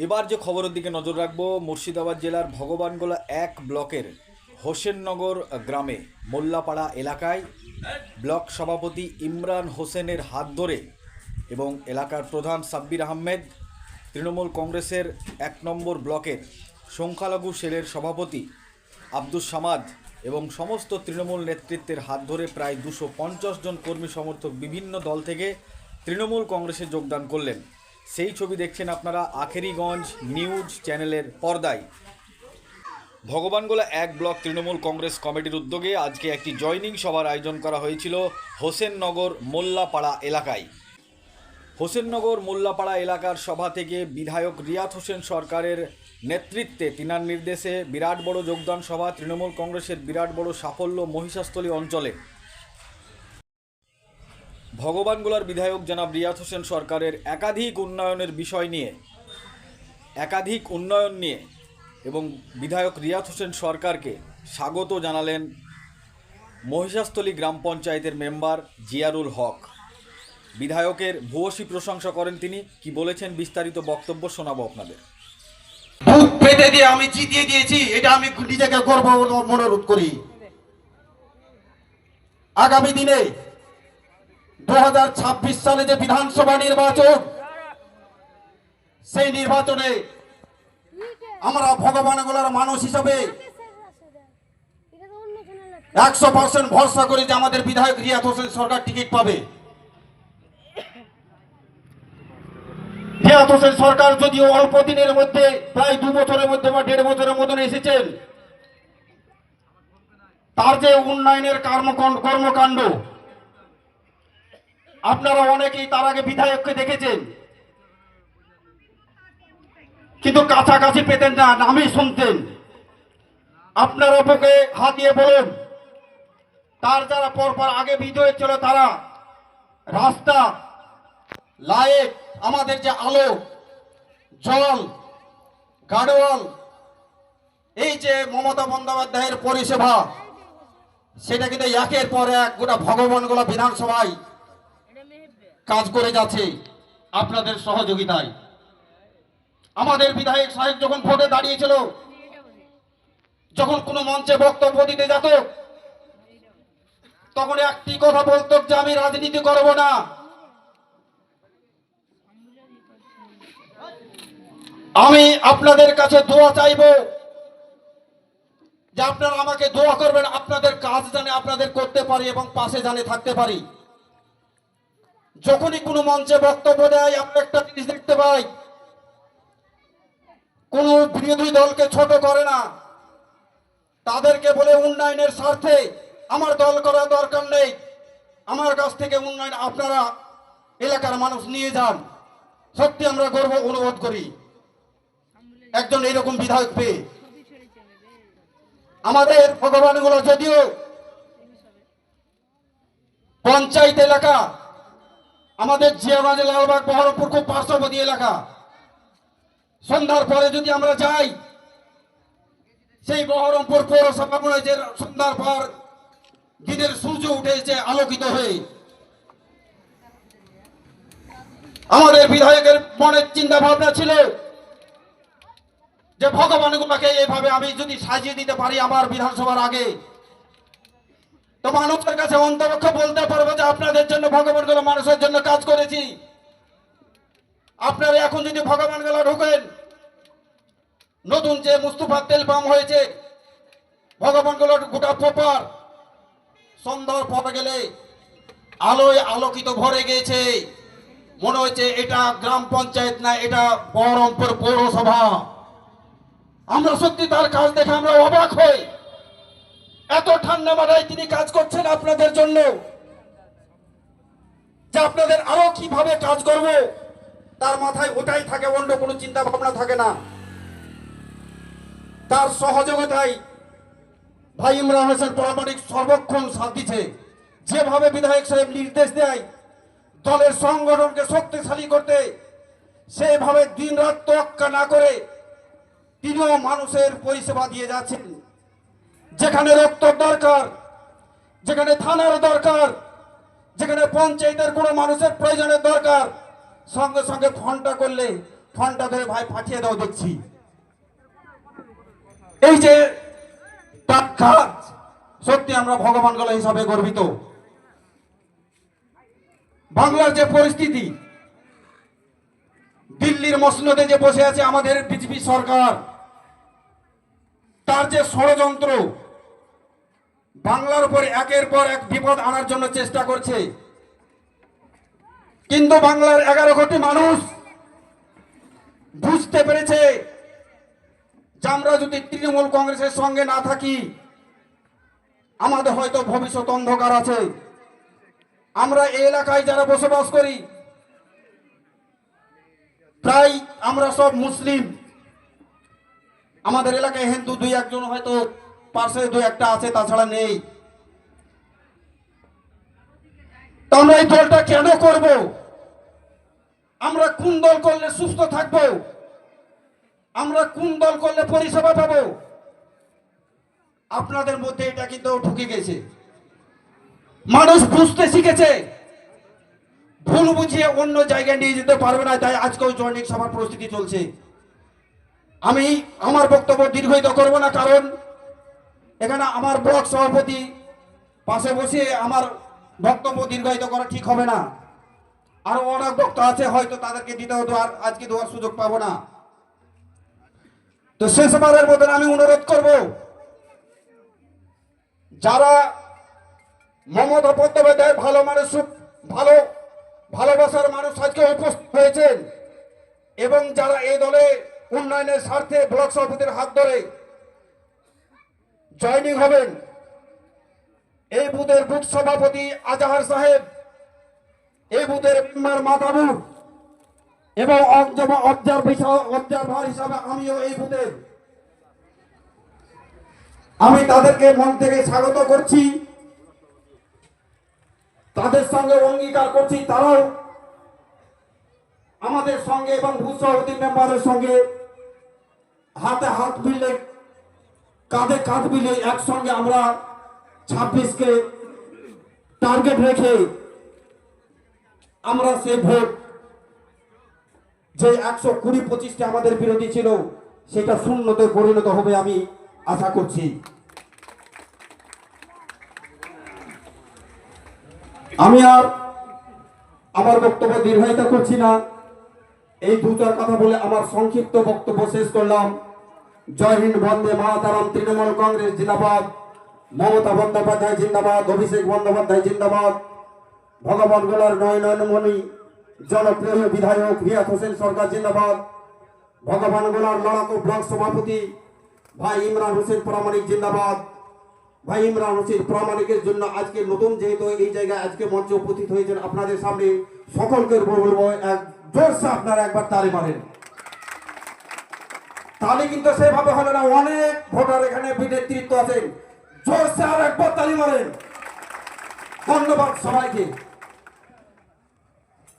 এবার যে খবরের দিকে নজর রাখবো, মুর্শিদাবাদ জেলার ভগবানগোলা 1 ব্লকের হোসেননগর গ্রামে মোল্লাপাড়া এলাকায় ব্লক সভাপতি ইমরান হোসেনের হাত ধরে এবং এলাকার প্রধান সাব্বির আহমেদ, তৃণমূল কংগ্রেসের 1 নম্বর ব্লকের সংখ্যালঘু সেলের সভাপতি আব্দুস সামাদ এবং সমস্ত তৃণমূল নেতৃত্বের হাত ধরে প্রায় 250 জন কর্মী সমর্থক বিভিন্ন দল থেকে তৃণমূল কংগ্রেসে যোগদান করলেন। সেই ছবি দেখছেন আপনারা আখেরিগঞ্জ নিউজ চ্যানেলের পর্দায়। ভগবানগোলা 1 ব্লক তৃণমূল কংগ্রেস কমিটির উদ্যোগে আজকে একটি জয়নিং সভার আয়োজন করা হয়েছিল হোসেননগর মোল্লাপাড়া এলাকায়। হোসেননগর মোল্লাপাড়া এলাকার সভা থেকে বিধায়ক রিয়াত হোসেন সরকারের নেতৃত্বে তিনার নির্দেশে বিরাট বড় যোগদান সভা। তৃণমূল কংগ্রেসের বিরাট বড় সাফল্য মহিষাস্থলী অঞ্চলে। ভগবানগোলার বিধায়ক জনাব রিয়াত হোসেন সরকারের একাধিক উন্নয়ন নিয়ে এবং বিধায়ক রিয়াত হোসেন সরকারকে স্বাগত জানালেন মহিষাস্থলী গ্রাম পঞ্চায়েতের মেম্বার জিয়ারুল হক। বিধায়কের ভূয়সী প্রশংসা করেন তিনি। কি বলেছেন বিস্তারিত বক্তব্য শোনাবো আপনাদের। বুক পেতে দিয়ে আমি জিতিয়ে দিয়েছি, এটা আমি নিজেকে গর্ব মনোরোধ করি। আগামী দিনে 2026 সালে যে বিধানসভা নির্বাচন, সেই নির্বাচনে আমরা ভগবানগোলার মানুষ হিসাবে 100% ভরসা করি যে আমাদের বিধায়ক রিয়াত হোসেন সরকার টিকিট পাবে। রিয়াত হোসেন সরকার যদিও অল্প দিনের মধ্যে প্রায় 2 বছরের মধ্যে বা 1.5 বছরের মতন এসেছেন, তার যে উন্নয়নের কর্মকাণ্ড আপনারা অনেকেই তার আগে বিধায়ককে দেখেছেন, কিন্তু কাছাকাছি পেতেন না, নামই শুনতেন। আপনারা বুকে হাত দিয়ে বলুন, তার যারা পরপর আগে বিধায়ক ছিল তারা রাস্তা, লাইট, আমাদের যে আলো, জল, গার্ডওয়াল, এই যে মমতা বন্দ্যোপাধ্যায়ের পরিষেবা, সেটা কিন্তু একের পর এক গোটা ভগবানগোলা বিধানসভায় কাজ করে যাচ্ছে আপনাদের সহযোগিতায়। আমাদের বিধায়ক সাহেব যখন ভোটে দাঁড়িয়েছিল, যখন কোনো মঞ্চে বক্তব্য দিতে যেত, তখন একটি কথা বলতো যে আমি রাজনীতি করব না, আমি আপনাদের কাছে দোয়া চাইব, যে আপনারা আমাকে দোয়া করবেন, আপনাদের কাজ জানে আপনাদের করতে পারি এবং পাশে জানে থাকতে পারি। যখনই কোনো মঞ্চে বক্তব্য দেয় আমরা একটা জিনিস দেখতে পাই, কোন বিরোধী দলকে ছোট করে না, তাদেরকে বলে উন্নয়নের স্বার্থে আমার দল করার দরকার নেই, আমার কাছ থেকে উন্নয়ন আপনারা এলাকার মানুষ নিয়ে যান। সত্যি আমরা গর্ব অনুভব করি একজন এরকম বিধায়ক পেয়ে। আমাদের ভগবানগোলা যদিও পঞ্চায়েত এলাকা, আমাদের জিয়াগঞ্জ, লালবাগ, বহরমপুর খুব পার্শ্ববর্তী এলাকা। সন্ধ্যার পরে যদি আমরা যাই, সেই বহরমপুর পৌরসভা মনে হয় যে সন্ধ্যার পর দিনের সূর্য উঠেছে আলোকিত হয়ে। আমাদের বিধায়কের মনের চিন্তা ভাবনা ছিল যে ভগবানগোলাকে এইভাবে আমি যদি সাজিয়ে দিতে পারি আমার বিধানসভার আগে, তো মানুষের কাছে অন্তরক্ষ বলতে পারবো যে আপনাদের জন্য ভগবানগোলা মানুষের জন্য কাজ করেছি। আপনারা এখন যদি ভগবানগোলা ঢুকেন, নতুন যে মুস্তফা তেল পাম্প হয়েছে ভগবানগোলা গোটা প্রপার, সন্ধ্যার পর গেলে আলোয় আলোকিত ভরে গিয়েছে, মনে হচ্ছে এটা গ্রাম পঞ্চায়েত না, এটা বহরমপুর পৌরসভা। আমরা সত্যি তার কাজ দেখে আমরা অবাক হই, এত ঠান্ডা মাথায় তিনি কাজ করছেন আপনাদের জন্য, যে আপনাদের আরো কিভাবে কাজ করব তার মাথায় ওটাই থাকে, অন্য কোনো চিন্তা ভাবনা থাকে না। তার সহযোগিতায় ভাই ইমরান হোসেন প্রামাণিক সর্বক্ষণ সাথ দিচ্ছে। যেভাবে বিধায়ক সাহেব নির্দেশ দেয় দলের সংগঠনকে শক্তিশালী করতে, সেভাবে দিন রাত তোয়াক্কা না করে তিনিও মানুষের পরিষেবা দিয়ে যাচ্ছেন। যেখানে রক্তর দরকার, যেখানে থানার দরকার, যেখানে পঞ্চায়েতের কোনো মানুষের প্রয়োজনের দরকার, সঙ্গে সঙ্গে ফোনটা করলে ফোনটা ধরে ভাই পাঠিয়ে দাও দেখছি। এই যে কাজ, সত্যি আমরা ভগবান গোলা হিসাবে গর্বিত। বাংলার যে পরিস্থিতি, দিল্লির মসনদে যে বসে আছে আমাদের বিজেপি সরকার, তার যে ষড়যন্ত্র, বাংলার উপর একের পর এক বিপদ আনার জন্য চেষ্টা করছে। কিন্তু বাংলার 11 কোটি মানুষ বুঝতে পেরেছে যে আমরা যদি তৃণমূল কংগ্রেসের সঙ্গে না থাকি, আমাদের হয়তো ভবিষ্যৎ অন্ধকার আছে। আমরা এই এলাকায় যারা বসবাস করি, প্রায় আমরা সব মুসলিম। আমাদের এলাকায় হিন্দু 2-1 হয়তো পাশে 2-1টা আছে, তাছাড়া নেই। তো আমরা এই দলটা কেন করব? আমরা কোন দল করলে সুস্থ থাকব? আমরা কোন দল করলে পরিষেবা পাবো? আপনাদের মধ্যে এটা কিন্তু ঢুকে গেছে। মানুষ বুঝতে শিখেছে, ভুল বুঝিয়ে অন্য জায়গায় নিয়ে যেতে পারবে না। তাই আজকেও জয়নিক সভার প্রস্তুতি চলছে। আমি আমার বক্তব্য দীর্ঘায়িত করব না, কারণ এখানে আমার ব্লক সভাপতি পাশে বসে আমার বক্তব্য দীর্ঘায়িত করা ঠিক হবে না। আরো অনেক বক্তা আছে, হয়তো তাদেরকে দিতেও তো আর আজকে দেওয়ার সুযোগ পাবো না। তো শেষবারের মতন আমি অনুরোধ করব, যারা মমতা বন্দ্যোপাধ্যায় ভালো মানুষ, ভালোবাসার মানুষ আজকে উপস্থিত হয়েছেন, এবং যারা এই দলে উন্নয়নের স্বার্থে ব্লক সভাপতির হাত ধরে জয়েনিং হবেন, এই বুথের বুথ সভাপতি আজাহার সাহেব, এই বুথের মেম্বার মাতাবুর, এবং অবজারভার হিসাবে আমিও এই বুথের, আমি তাদেরকে মন থেকে স্বাগত করছি। তাদের সঙ্গে অঙ্গীকার করছি তারাও আমাদের সঙ্গে এবং বুথ সভাপতি মেম্বারের সঙ্গে হাতে হাত মিলে, কাঁধে কাঁধ মিলে একসঙ্গে আমরা 26কে টার্গেট রেখে আমরা সেই ভোট, যে 120-25টা আমাদের বিরোধী ছিল, সেটা শূন্যতে পরিণত হবে আমি আশা করছি। আমি আর আমার বক্তব্য দীর্ঘায়িত করছি না, এই 2-4 কথা বলে আমার সংক্ষিপ্ত বক্তব্য শেষ করলাম। জয় হিন্দ, বন্দে মাতরম। তৃণমূল কংগ্রেস জিন্দাবাদ, মমতা বন্দ্যোপাধ্যায় জিন্দাবাদ, অভিষেক বন্দ্যোপাধ্যায় জিন্দাবাদ, ভগবান গোলার নয়নমণি জনপ্রিয় বিধায়ক রিয়াত হোসেন সরকার জিন্দাবাদ, ভগবান গোলার লড়াকু ব্লক সভাপতি ভাই ইমরান হোসেন প্রামাণিক জিন্দাবাদ। ভাই ইমরান হোসেন প্রামাণিকের জন্য আজকে নতুন যেহেতু এই জায়গায় আজকে মঞ্চে উপস্থিত হয়েছেন, আপনাদের সামনে সকলকে বলবো এক জোরসে আপনারা একবার তালি মারেন। তালি কিন্তু সেভাবে হলো না, অনেক ভোটার এখানে নেতৃত্ব আছেন, জোরসে আর একবার তালি মারেন। ধন্যবাদ সবাইকে।